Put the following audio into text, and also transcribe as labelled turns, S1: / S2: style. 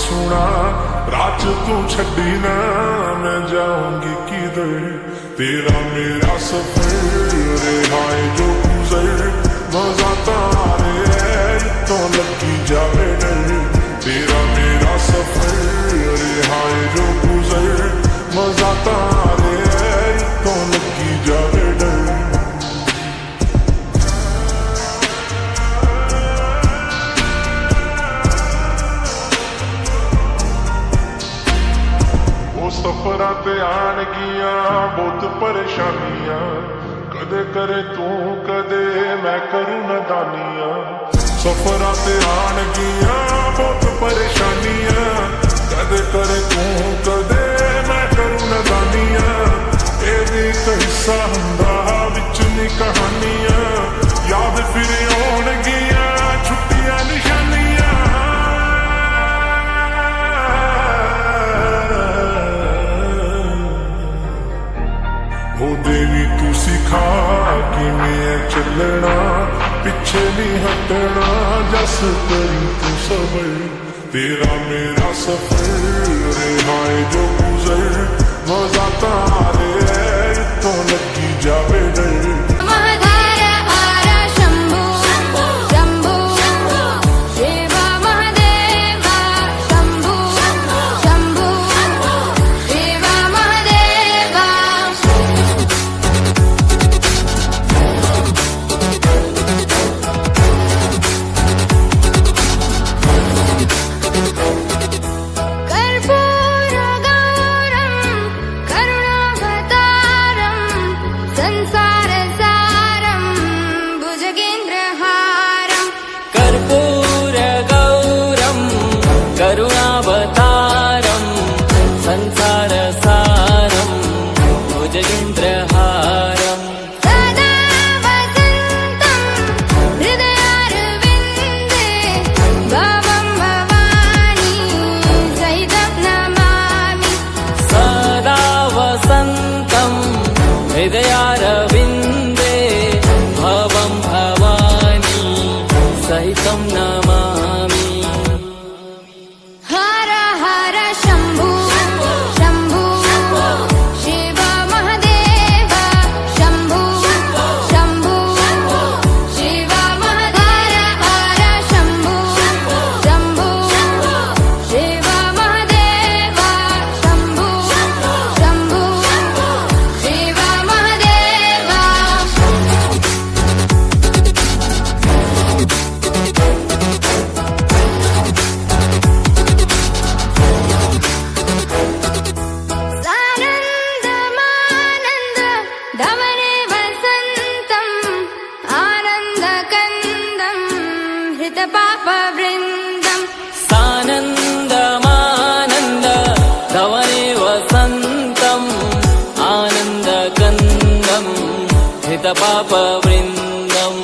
S1: सुना राज तू छड़ी ना मैं जाऊंगी किधर तेरा मेरा सफर रिहाई जो गुजर मजा तारे तो लगी जावे डर तेरा मेरा सफर रिहाई जो गुजर मजा तारे तो लगी जावे डर सफरां ते आणगियां बहुत परेशानियां कदे करे तू कदे मैं करूं नदानियां सफरां ते आणगियां बहुत परेशानियां कदे करे तू कदे मैं करूं नदानियां ये भी एक हिस्सा हुंदा विच नी कहानियां याद फिर आउणगियां छुट्टियां निशानियां हो देवी तू सिखा कि मैं चलना पिछे नहीं हटना जस करी तू सबर तेरा मेरा सफर रिहाई जो गुजर मजा तारे तो लगी जावे डर
S2: करुणावतारं संसारसारं भुजगेन्द्रहारं
S3: सदा वसन्तं हृदयारविन्दे भवं भवानी सहितं नमामि
S2: सदा वसन्तं हृदयारविन्दे भवं भवानी सहितं नमामि
S3: पापवृन्दं
S2: सानन्दमानन्द धवने वसन्तम् आनन्दकन्दं हृतपापवृन्दम्